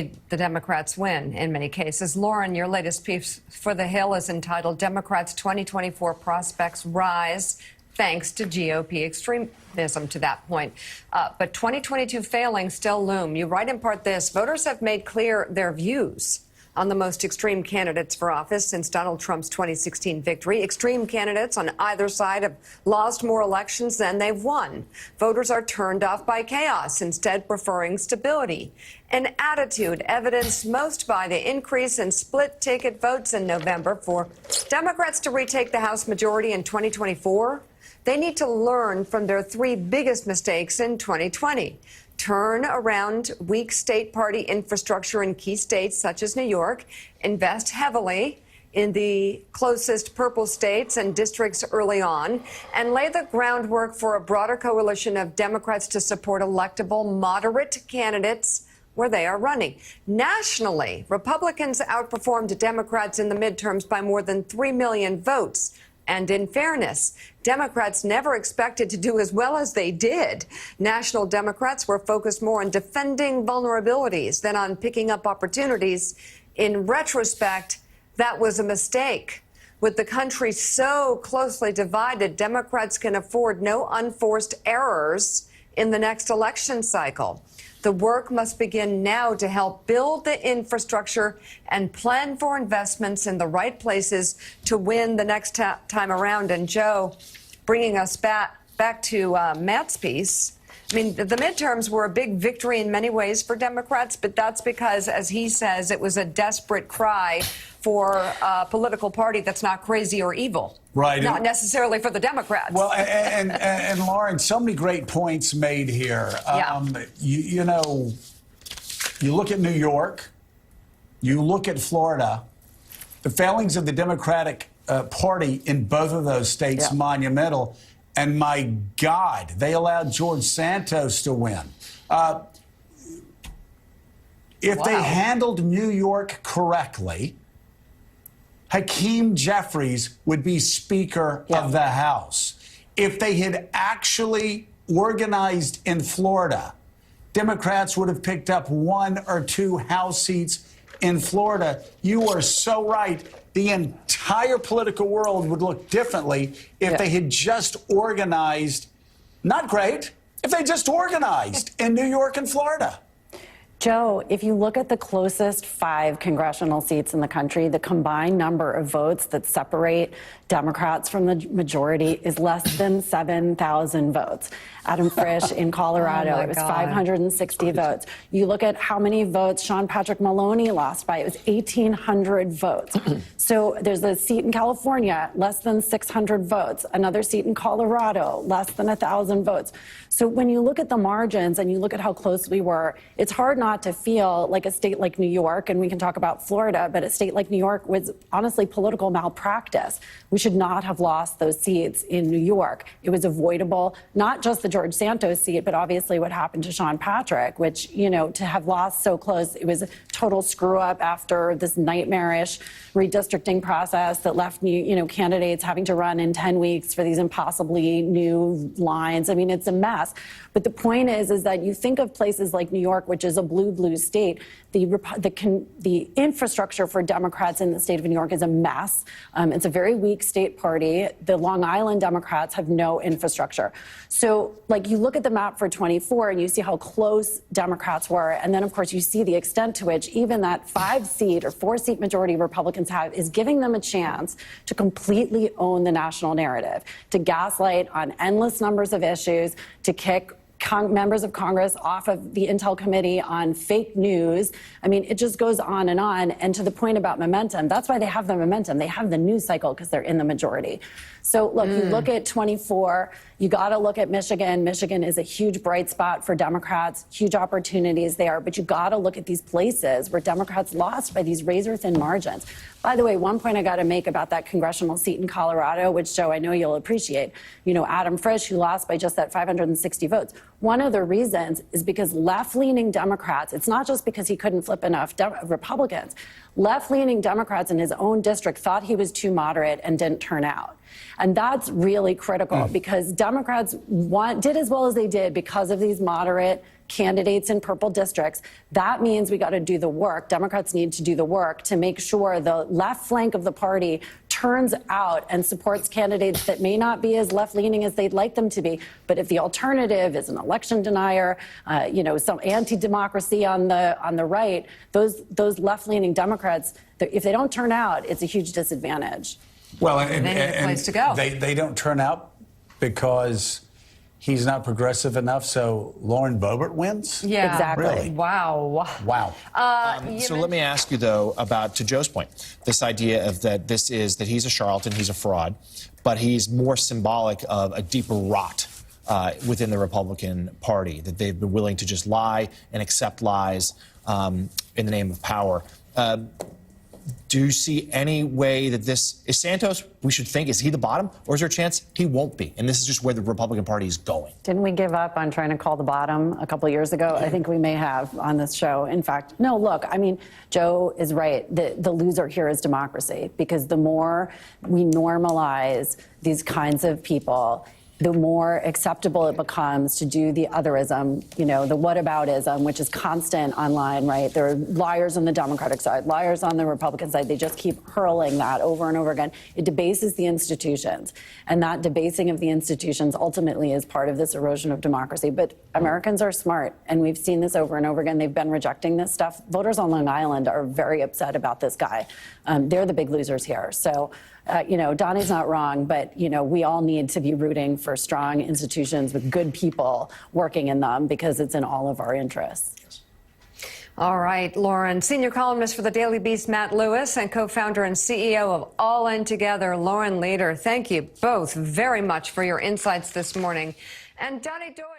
The Democrats win in many cases. Lauren, your latest piece for The Hill is entitled Democrats' 2024 Prospects Rise Thanks to GOP Extremism to that point. But 2022 failings still loom. You write in part this: voters have made clear their views on the most extreme candidates for office since Donald Trump's 2016 victory. Extreme candidates on either side have lost more elections than they've won. Voters are turned off by chaos, instead preferring stability. An attitude evidenced most by the increase in split-ticket votes in November. For Democrats to retake the House majority in 2024, they need to learn from their three biggest mistakes in 2020. Turn around weak state party infrastructure in key states such as New York, invest heavily in the closest purple states and districts early on, and lay the groundwork for a broader coalition of Democrats to support electable, moderate candidates where they are running. Nationally, Republicans outperformed Democrats in the midterms by more than 3 million votes. And in fairness, Democrats never expected to do as well as they did. National Democrats were focused more on defending vulnerabilities than on picking up opportunities. In retrospect, that was a mistake. With the country so closely divided, Democrats can afford no unforced errors in the next election cycle. The work must begin now to help build the infrastructure and plan for investments in the right places to win the next time around. And Joe, bringing us back to Matt's piece, I mean, the midterms were a big victory in many ways for Democrats, but that's because, as he says, it was a desperate cry for a political party that's not crazy or evil. Right. Not necessarily for the Democrats. Well, and Lauren, so many great points made here. Yeah. You know, you look at New York, you look at Florida, the failings of the Democratic Party in both of those states, monumental. And my God, they allowed George Santos to win. If they handled New York correctly, Hakeem Jeffries would be Speaker of the House. If they had actually organized in Florida, Democrats would have picked up 1 or 2 House seats in Florida. You are so right. The entire political world would look differently if they had just organized, not great, if they just organized in New York and Florida. Joe, if you look at the closest 5 congressional seats in the country, the combined number of votes that separate Democrats from the majority is less than 7,000 votes. Adam Frisch in Colorado, it was 560 votes. You look at how many votes Sean Patrick Maloney lost by, it was 1,800 votes. So there's a seat in California, less than 600 votes. Another seat in Colorado, less than 1,000 votes. So when you look at the margins and you look at how close we were, it's hard not to feel like a state like New York, and we can talk about Florida, but a state like New York was honestly political malpractice. We should not have lost those seats in New York. It was avoidable, not just the George Santos seat, but obviously what happened to Sean Patrick, which, you know, to have lost so close, it was a total screw up after this nightmarish redistricting process that left candidates having to run in 10 weeks for these impossibly new lines. I mean, it's a mess. But the point is that you think of places like New York, which is a blue state, the infrastructure for Democrats in the state of New York is a mess. It's a very weak state party. The Long Island Democrats have no infrastructure. So, like, you look at the map for 24 and you see how close Democrats were. And then, of course, you see the extent to which even that 5-seat or 4-seat majority Republicans have is giving them a chance to completely own the national narrative, to gaslight on endless numbers of issues, to kick members of Congress off of the Intel Committee on fake news. I mean, it just goes on. And to the point about momentum, that's why they have the momentum. They have the news cycle because they're in the majority. So, look, you look at 24, you got to look at Michigan. Michigan is a huge bright spot for Democrats, huge opportunities there. But you got to look at these places where Democrats lost by these razor-thin margins. By the way, one point I got to make about that congressional seat in Colorado, which, Joe, I know you'll appreciate. You know, Adam Frisch, who lost by just that 560 votes. One of the reasons is because left-leaning Democrats, it's not just because he couldn't flip enough Republicans, left-leaning Democrats in his own district thought he was too moderate and didn't turn out. And that's really critical because Democrats did as well as they did because of these moderate candidates in purple districts. That means we got to do the work. Democrats need to do the work to make sure the left flank of the party turns out and supports candidates that may not be as left-leaning as they'd like them to be. But if the alternative is an election denier, some anti-democracy on the right, those left-leaning Democrats, if they don't turn out, it's a huge disadvantage. Well, They need a place to go. They don't turn out because he's not progressive enough, so Lauren Boebert wins? Yeah. Exactly. Really? Wow. Wow. So let me ask you, though, to Joe's point, this idea of that he's a charlatan, he's a fraud, but he's more symbolic of a deeper rot within the Republican Party, that they've been willing to just lie and accept lies in the name of power. Do you see any way that is Santos, we should think, is he the bottom, or is there a chance he won't be? And this is just where the Republican Party is going. Didn't we give up on trying to call the bottom a couple of years ago? I think we may have on this show. In fact, no, look, I mean, Joe is right. The loser here is democracy, because the more we normalize these kinds of people, the more acceptable it becomes to do the otherism, the whataboutism, which is constant online, right? There are liars on the Democratic side, liars on the Republican side. They just keep hurling that over and over again. It debases the institutions. And that debasing of the institutions ultimately is part of this erosion of democracy. But Americans are smart, and we've seen this over and over again. They've been rejecting this stuff. Voters on Long Island are very upset about this guy. They're the big losers here. So, Donnie's not wrong, but, we all need to be rooting for strong institutions with good people working in them, because it's in all of our interests. All right, Lauren, senior columnist for the Daily Beast, Matt Lewis, and co-founder and CEO of All In Together, Lauren Leader. Thank you both very much for your insights this morning. And Donnie Doyle.